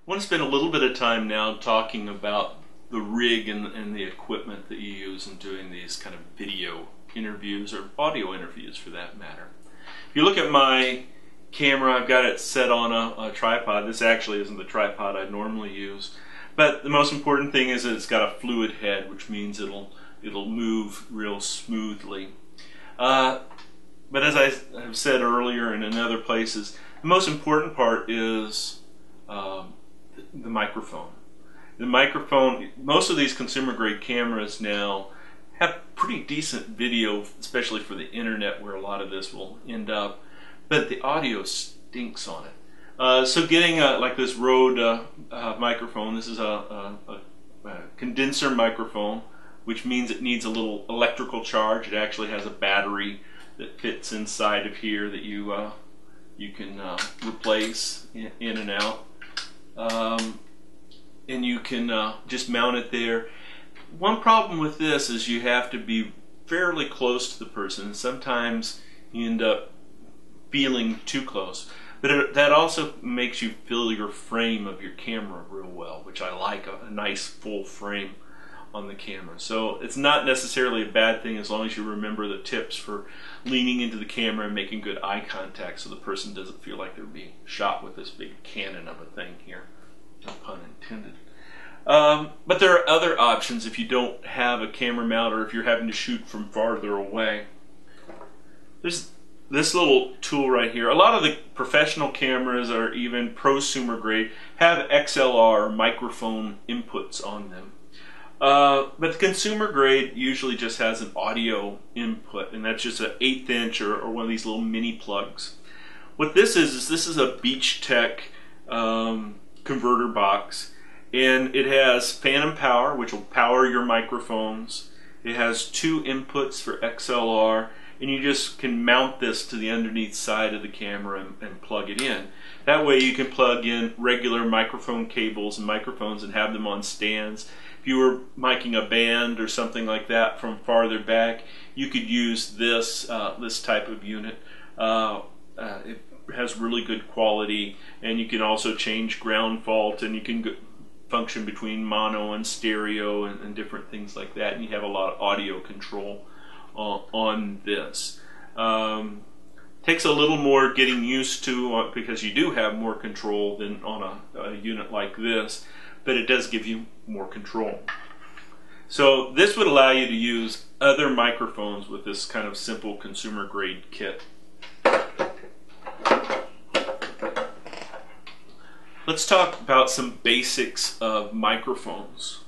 I want to spend a little bit of time now talking about the rig and the equipment that you use in doing these kind of video interviews or audio interviews for that matter. If you look at my camera, I've got it set on a tripod. This actually isn't the tripod I normally use, but the most important thing is that it's got a fluid head, which means it'll move real smoothly. But as I have said earlier and in other places, the most important part is the microphone. The microphone, most of these consumer grade cameras now have pretty decent video, especially for the internet where a lot of this will end up, but the audio stinks on it. So getting like this Rode microphone, this is a condenser microphone, which means it needs a little electrical charge. It actually has a battery that fits inside of here that you can replace in and out. And you can just mount it there. One problem with this is you have to be fairly close to the person. Sometimes you end up feeling too close. But that also makes you feel your frame of your camera real well, which I like, a nice full frame on the camera. So it's not necessarily a bad thing as long as you remember the tips for leaning into the camera and making good eye contact so the person doesn't feel like they're being shot with this big cannon of a thing here. No pun intended. But there are other options if you don't have a camera mount or if you're having to shoot from farther away. There's this little tool right here. A lot of the professional cameras or even prosumer grade have XLR microphone inputs on them. But the consumer grade usually just has an audio input, and that's just an 1/8 inch or one of these little mini plugs. What this is this is a Beach Tech converter box, and it has phantom power, which will power your microphones. It has 2 inputs for XLR, and you just can mount this to the underneath side of the camera and plug it in. That way you can plug in regular microphone cables and microphones and have them on stands. If you were miking a band or something like that from farther back, you could use this this type of unit. It has really good quality, and you can also change ground fault, and you can function between mono and stereo and different things like that, and you have a lot of audio control on this. Takes a little more getting used to because you do have more control than on a unit like this, but it does give you more control. So this would allow you to use other microphones with this kind of simple consumer grade kit. Let's talk about some basics of microphones.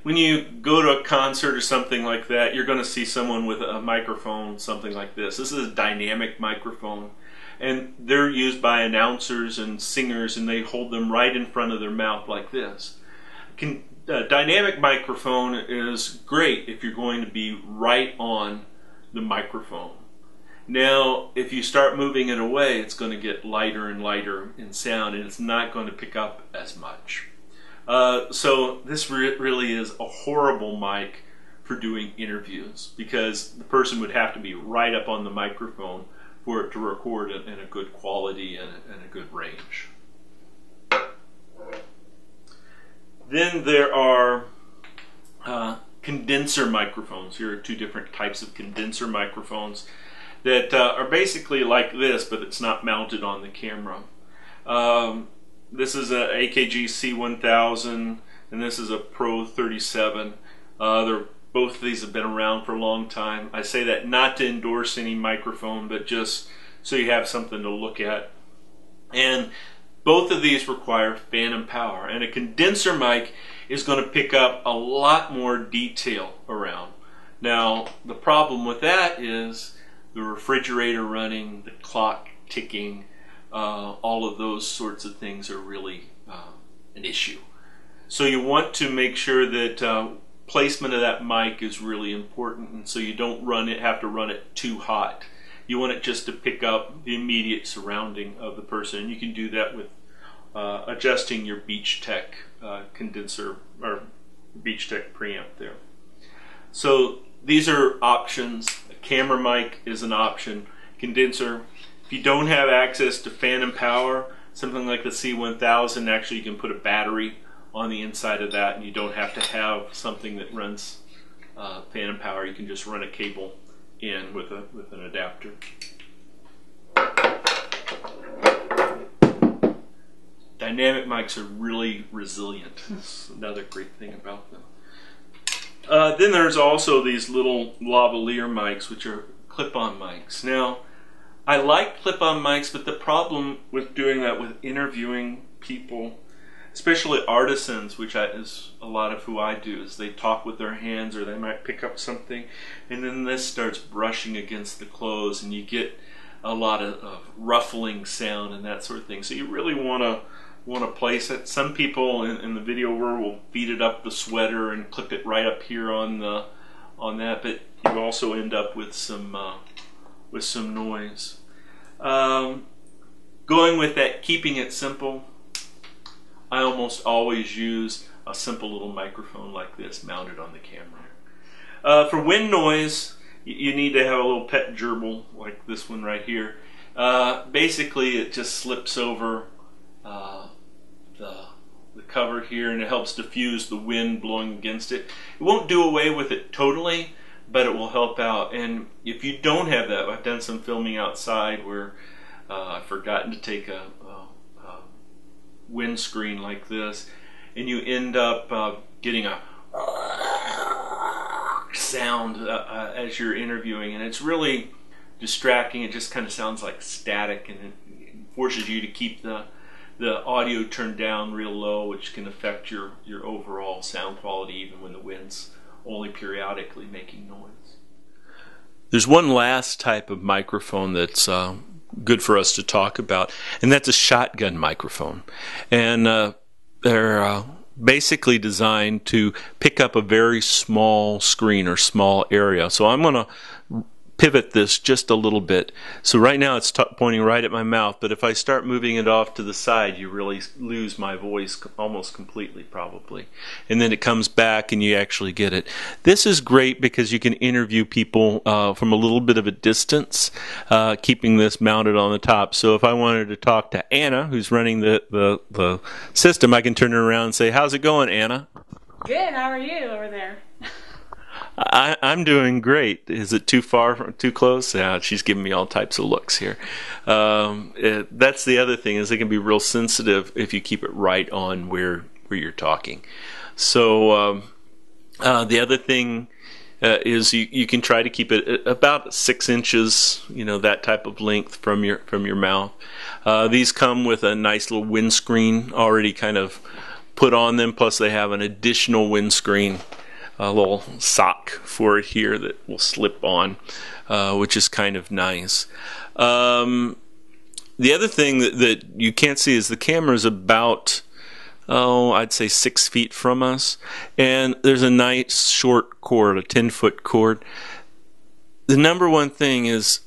When you go to a concert or something like that, you're going to see someone with a microphone, something like this. This is a dynamic microphone, and they're used by announcers and singers, and they hold them right in front of their mouth like this. A dynamic microphone is great if you're going to be right on the microphone. Now, if you start moving it away, it's going to get lighter and lighter in sound, and it's not going to pick up as much. So this really is a horrible mic for doing interviews, because the person would have to be right up on the microphone for it to record it in a good quality and a good range. Then there are condenser microphones. Here are 2 different types of condenser microphones that are basically like this, but it's not mounted on the camera. This is a AKG C1000, and this is a Pro 37. Both of these have been around for a long time. I say that not to endorse any microphone, but just so you have something to look at. And both of these require phantom power, and a condenser mic is going to pick up a lot more detail around. Now, the problem with that is the refrigerator running, the clock ticking, all of those sorts of things are really an issue. So you want to make sure that placement of that mic is really important, and so you don't have to run it too hot. You want it just to pick up the immediate surrounding of the person, and you can do that with adjusting your Beach Tech condenser or Beach Tech preamp there. So these are options. A camera mic is an option. Condenser. If you don't have access to phantom power, something like the C1000, actually you can put a battery on the inside of that, and you don't have to have something that runs phantom power. You can just run a cable in with an adapter. Dynamic mics are really resilient. That's another great thing about them. Then there's also these little lavalier mics, which are clip-on mics. Now, I like clip-on mics, but the problem with doing that with interviewing people, especially artisans, which is a lot of who I do, is they talk with their hands, or they might pick up something, and then this starts brushing against the clothes, and you get a lot of ruffling sound and that sort of thing. So you really want to place it. Some people in the video world will feed it up the sweater and clip it right up here on that, but you also end up with some noise. Going with that, keeping it simple, I almost always use a simple little microphone like this mounted on the camera. For wind noise, you need to have a little pet gerbil like this one right here. Basically, it just slips over the cover here, and it helps diffuse the wind blowing against it. It won't do away with it totally, but it will help out. And if you don't have that, I've done some filming outside where I've forgotten to take a windscreen like this, and you end up getting a sound as you're interviewing, and it's really distracting. It just kind of sounds like static, and it forces you to keep the audio turned down real low, which can affect your overall sound quality even when the wind's only periodically making noise. There's one last type of microphone that's good for us to talk about, and that's a shotgun microphone. And they're basically designed to pick up a very small screen or small area. So I'm going to pivot this just a little bit. So right now it's pointing right at my mouth, but if I start moving it off to the side, you really lose my voice almost completely, probably. And then it comes back and you actually get it. This is great because you can interview people from a little bit of a distance, keeping this mounted on the top. So if I wanted to talk to Anna, who's running the system, I can turn her around and say, "How's it going, Anna?" Good. How are you over there? I'm doing great. Is it too far, too close? Yeah, she's giving me all types of looks here. That's the other thing, is it can be real sensitive if you keep it right on where you're talking. So the other thing is you can try to keep it about 6 inches, that type of length from your mouth. These come with a nice little windscreen already kind of put on them, plus they have an additional windscreen, a little sock for it here that will slip on, which is kind of nice. The other thing that you can't see is the camera is about, I'd say 6 feet from us, and there's a nice short cord, a 10-foot cord. The number one thing is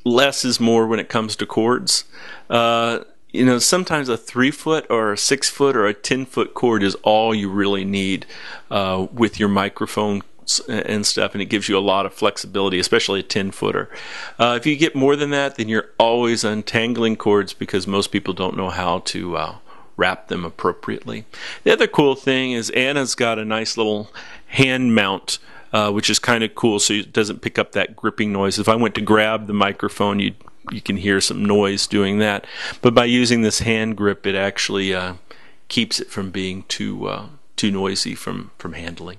less is more when it comes to cords. Sometimes a 3-foot or a 6-foot or a 10-foot cord is all you really need with your microphone and stuff, and it gives you a lot of flexibility, especially a 10-footer. If you get more than that, then you're always untangling cords because most people don't know how to wrap them appropriately. The other cool thing is Anna's got a nice little hand mount, which is kind of cool, so it doesn't pick up that gripping noise. If I went to grab the microphone, you can hear some noise doing that. But by using this hand grip, it actually keeps it from being too noisy from handling.